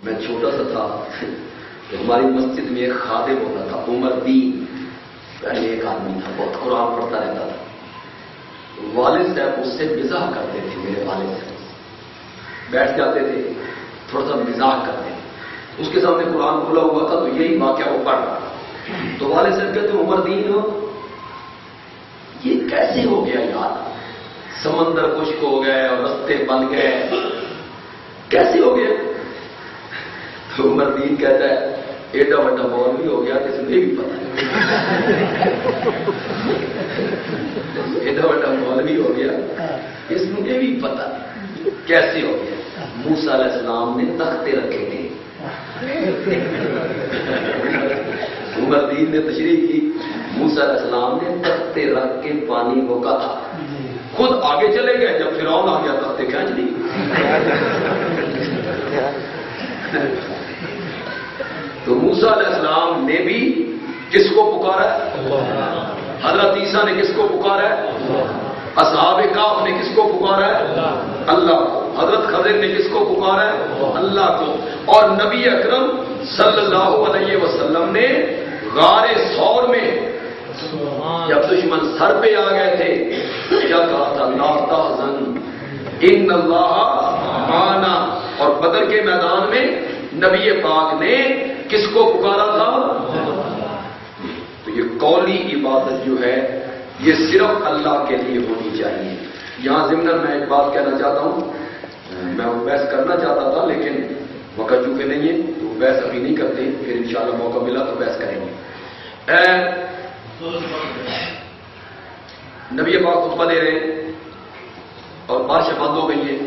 میں چھوٹا سا تھا تو ہماری مسجد میں ایک خادم ہوتا تھا، عمر دین، پہلے ایک آدمی تھا، بہت قرآن پڑھتا رہتا تھا. والد صاحب اس سے مزاح کرتے تھے. میرے والد صاحب بیٹھ جاتے تھے، تھوڑا سا مزاح کرتے تھے. اس کے سامنے قرآن کھلا ہوا تھا تو یہی واقعہ وہ پڑھ رہا تھا. تو والد صاحب کہتے عمر دین یہ کیسے ہو گیا یار، سمندر خشک ہو گئے اور رستے بن گئے، کیسے ہو گیا؟ تو عمر دین کہتا ہے ایڈا بڑا مولوی ہو گیا کہ تمہیں بھی پتا ایڈا بڑا مولوی ہو گیا اس مجھے بھی پتا کیسے ہو گیا. موسیٰ علیہ السلام نے تختے رکھے تھے. عمر دین نے تشریح کی، موسیٰ علیہ السلام نے تختے رکھ کے پانی کو کہا، خود آگے چلے گئے. جب فرعون آ گیا تختے کھینچ دی. تو موسیٰ علیہ السلام نے بھی کس کو پکارا ہے؟ حضرت عیسیٰ نے کس کو پکارا ہے؟ اصحاب کہف نے کس کو پکارا ہے؟ اللہ کو. حضرت خضر نے کس کو پکارا ہے؟ اللہ کو. اور نبی اکرم صلی اللہ علیہ وسلم نے غار ثور میں جب دشمن سر پہ آ گئے تھے کیا کہا تھا؟ لا تحزن ان اللہ معنا. اور بدر کے میدان میں نبی پاک نے کس کو پکارا تھا؟ تو یہ قولی عبادت جو ہے یہ صرف اللہ کے لیے ہونی چاہیے. یہاں ضمن میں ایک بات کہنا چاہتا ہوں، میں بحث کرنا چاہتا تھا لیکن وقت چونکہ نہیں ہے تو بحث ابھی نہیں کرتے، پھر انشاءاللہ موقع ملا تو بحث کریں گے. نبی پاک خطبہ دے رہے ہیں اور بارشیں بند ہو گئی ہیں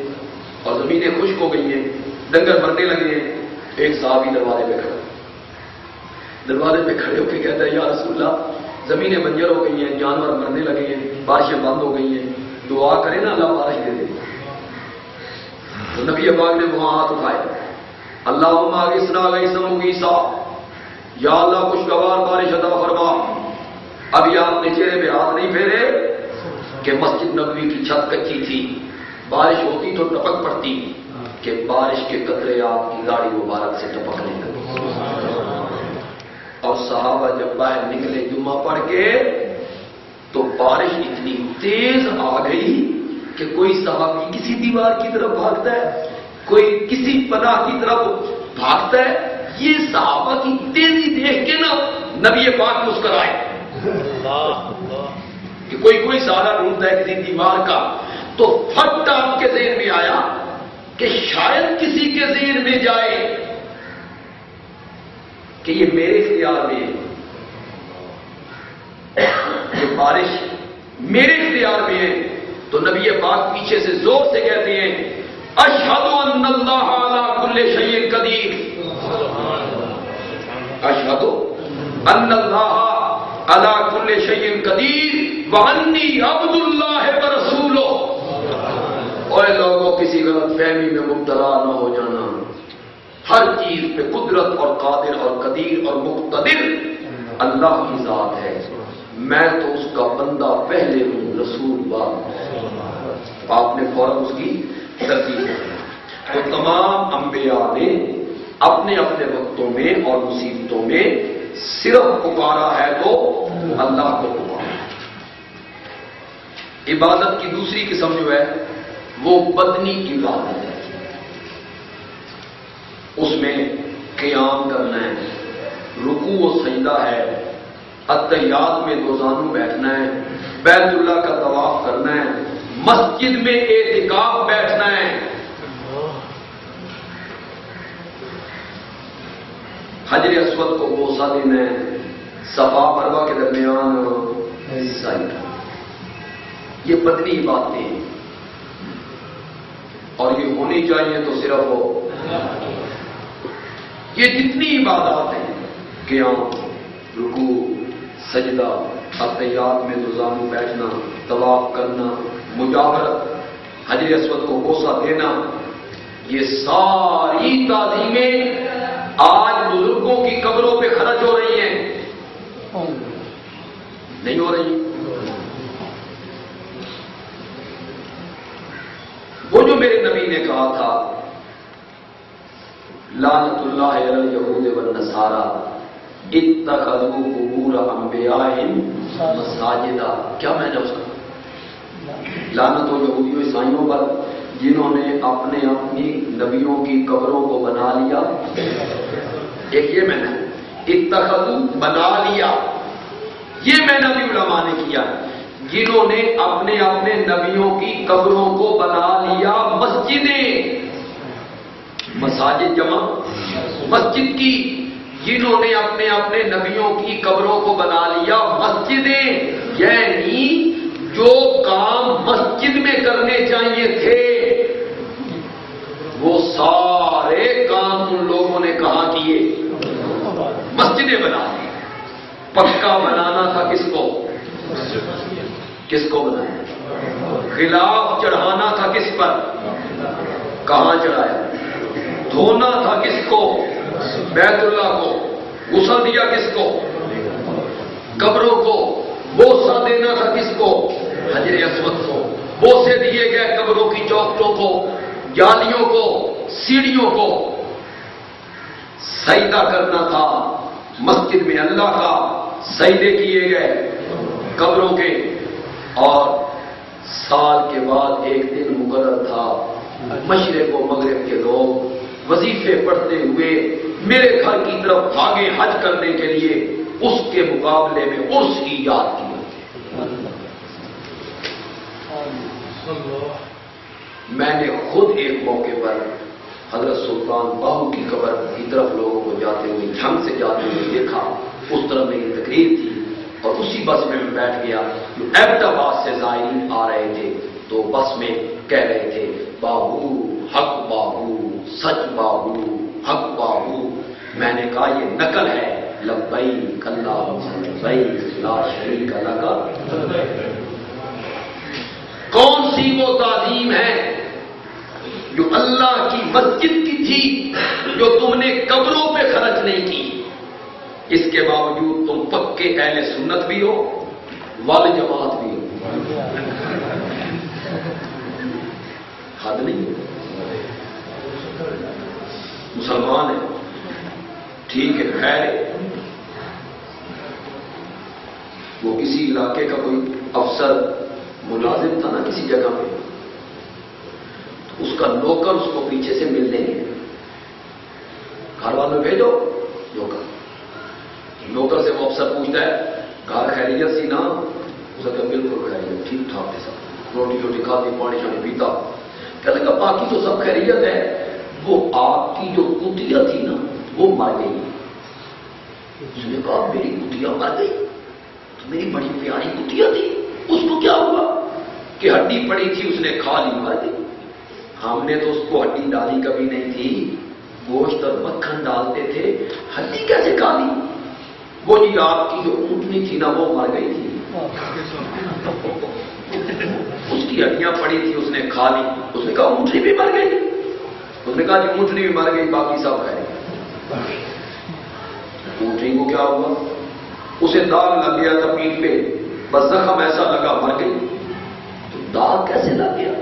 اور زمینیں خشک ہو گئی ہیں، ڈنگر مرنے لگے ہیں. ایک صحابی دروازے پہ کھڑے ہو کے کہتا ہے یا رسول اللہ زمینیں بنجر ہو گئی ہیں، جانور مرنے لگے ہیں، بارشیں بند ہو گئی ہیں، دعا کریں نا اللہ بارش دے دے. تو نبی پاک نے وہاں ہاتھ اٹھائے، اللہم اغثنا غیثا مغیثا، یا اللہ خوشگوار بارش عطا فرما. ابھی آپ نے چہرے پہ ہاتھ نہیں پھیرے کہ مسجد نبوی کی چھت کچی تھی، بارش ہوتی تو ٹپک پڑتی کہ بارش کے قطرے آپ کی داڑھی مبارک سے ٹپکنے لگے. اور صحابہ جب باہر نکلے جمعہ پڑھ کے تو بارش اتنی تیز آ گئی کہ کوئی صحابی کسی دیوار کی طرف بھاگتا ہے، کوئی کسی پناہ کی طرف بھاگتا ہے. یہ صحابہ کی تیزی دیکھ کے نا نبی پاک مسکرائے کہ کوئی سہارا ڈھونڈتا ہے کسی دیوار کا. تو فٹ آپ کے ذہن میں آیا کہ شاید کسی کے ذہن میں جائے کہ یہ میرے اختیار میں ہے، یہ بارش میرے اختیار میں ہے. تو نبی پاک پیچھے سے زور سے کہتے ہیں اشہد ان اللہ علی کل شیء قدیر، اشہد ان اللہ علی کل شیء قدیر وانی عبد اللہ ورسولہ. اے لوگوں کسی غلط فہمی میں مبتلا نہ ہو جانا، ہر چیز پہ قدرت اور قادر اور قدیر اور مقتدر اللہ کی ذات ہے، میں تو اس کا بندہ پہلے ہوں، رسول بعد. آپ نے فوراً اس کی ترتیب کی. تو تمام انبیاء نے اپنے اپنے وقتوں میں اور مصیبتوں میں صرف پکارا ہے تو اللہ کو پکارا. عبادت کی دوسری قسم جو ہے وہ بدنی عبادت ہے. اس میں قیام کرنا ہے، رکوع و سجدہ ہے، اتحیات میں دوزانوں بیٹھنا ہے، بیت اللہ کا طواف کرنا ہے، مسجد میں اعتکاف بیٹھنا ہے. حجر اسود کو بوسہ دینا ہے، صفا مروہ کے درمیان سعی کرنا. یہ بدنی باتیں ہیں اور یہ ہونی چاہیے تو صرف ہو. یہ جتنی عبادات ہیں قیام، رکوع، سجدہ، اتحیات میں دوزانوں بیٹھنا، طواف کرنا، مجاورت، حجر اسود کو بوسہ دینا، یہ ساری تعظیمیں آج بزرگوں کی قبروں پہ خرچ ہو رہی ہیں، نہیں ہو رہی. وہ جو میرے نبی نے کہا تھا لعنت اللہ علی الیہود والنصارى اتخذوا قبور انبیائہم مساجدا. کیا میں نے اس کا لعنت ہو یہودیوں عیسائیوں پر جنہوں نے اپنے اپنی نبیوں کی قبروں کو بنا لیا. ایک یہ میں نے اتخذوا بنا لیا، یہ میں نے بھی علماء نے کیا، جنہوں نے اپنے اپنے نبیوں کی قبروں کو بنا لیا مسجدیں. مساجد جمع مسجد کی، جنہوں نے اپنے اپنے نبیوں کی قبروں کو بنا لیا مسجدیں. یعنی جو کام مسجد میں کرنے چاہیے تھے وہ سارے کام ان لوگوں نے کہاں کیے؟ مسجدیں بنا دی. پکا بنانا تھا کس کو؟ کس کو بنایا؟ غلاف چڑھانا تھا کس پر؟ کہاں چڑھایا؟ دھونا تھا کس کو؟ بیت اللہ کو. غسل دیا کس کو؟ قبروں کو. بوسہ دینا تھا کس کو؟ حجر اسود کو. بوسے دیے گئے قبروں کی چوکٹوں کو، جالیوں کو، سیڑھیوں کو. سجدہ کرنا تھا مسجد میں اللہ کا، سجدے کیے گئے قبروں کے. اور سال کے بعد ایک دن مقرر تھا، مشرق و مغرب کے لوگ وظیفے پڑھتے ہوئے میرے گھر کی طرف بھاگے حج کرنے کے لیے. اس کے مقابلے میں عرس کی یاد کی. میں نے خود ایک موقع پر حضرت سلطان باہو کی قبر کی طرف لوگوں کو جاتے ہوئے، جھنگ سے جاتے ہوئے دیکھا. اس طرف میری تقریر تھی اور اسی بس میں بیٹھ گیا. جو ایبٹ آباد سے زائرین آ رہے تھے تو بس میں کہہ رہے تھے باہو حق باہو، سچ باہو حق باہو. میں نے کہا یہ نقل ہے لبیک اللہم لبیک لا شریک لک. کون سی وہ تعظیم ہے جو اللہ کی مسجد کی تھی جو تم نے قبروں پہ خرچ نہیں کی؟ اس کے باوجود تم پکے اہل سنت بھی ہو، وال جماعت بھی ہو. حد نہیں. مسلمان ہے ٹھیک ہے، خیر وہ کسی علاقے کا کوئی افسر ملازم تھا نا کسی جگہ پہ، تو اس کا نوکر اس کو پیچھے سے ملنے گیا. گھر والوں بھیجو نوکر سے وہ افسر پوچھتا ہے گھر خیریت سی نا؟ اس کا بالکل خیریت، ٹھیک ٹھاک تھے سب، روٹی روٹی کھاتی، پانی شانی پیتا. کہنے لگا باقی تو سب خیریت ہے، وہ آپ کی جو کتیا تھی نا وہ مر گئی. اس نے کہا میری کتیا مر گئی؟ تو میری بڑی پیاری کتیا تھی، اس کو کیا ہوا؟ کہ ہڈی پڑی تھی اس نے کھا لی، مر گئی. ہم نے تو اس کو ہڈی ڈالی کبھی نہیں تھی، گوشت اور مکھن ڈالتے تھے، ہڈی کیسے کھا لی؟ وہ جی آپ کی جو اونٹنی تھی نا وہ مر گئی تھی، اس کی ہڈیاں پڑی تھی اس نے کھا لی. اس نے کہا اونٹنی بھی مر گئی؟ اس نے کہا جی اونٹنی بھی مر گئی، باقی سب ہے. اونٹنی کو کیا ہوا؟ اسے داغ لگ گیا تھا پیٹھ پہ، بس زخم ایسا لگا مر گئی. تو داغ کیسے لگ گیا؟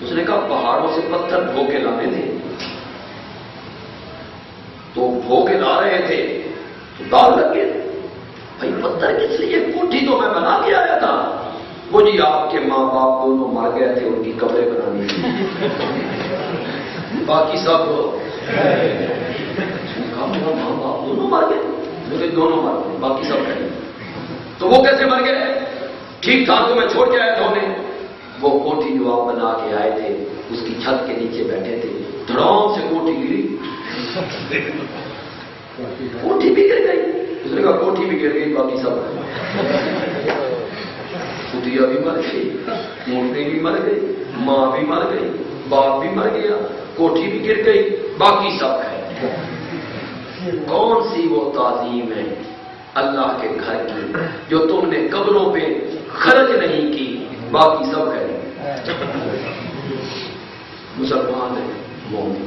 اس نے کہا پہاڑوں سے پتھر ڈھو کے لانے تھے، تو ڈھو کے لا رہے تھے تو داغ لگ گئے. بھائی پتھر کس لیے؟ کوٹھی تو میں بنا کے آیا تھا. وہ جی آپ کے ماں باپ دونوں مر گئے تھے، ان کی قبریں بنانی تھی، باقی سب. ماں باپ دونوں مر گئے؟ دونوں مر گئے، باقی سب کہیں. تو وہ کیسے مر گئے؟ ٹھیک ٹھاک تو میں چھوڑ کے آیا تھا انہیں. وہ کوٹھی جو آپ بنا کے آئے تھے اس کی چھت کے نیچے بیٹھے تھے، دھڑام سے کوٹھی گری، کوٹھی بھی گر گئی. اس نے کہا کوٹھی بھی گر گئی، باقی سب کتیا بھی مر گئی، اونٹنی بھی مر گئی، ماں بھی مر گئی، باپ بھی مر گیا، کوٹھی بھی گر گئی، باقی سب ہے. کون سی وہ تعظیم ہے اللہ کے گھر کی جو تم نے قبروں پہ خرچ نہیں کی؟ باقی سب ہے. مسلمان ہے مومن.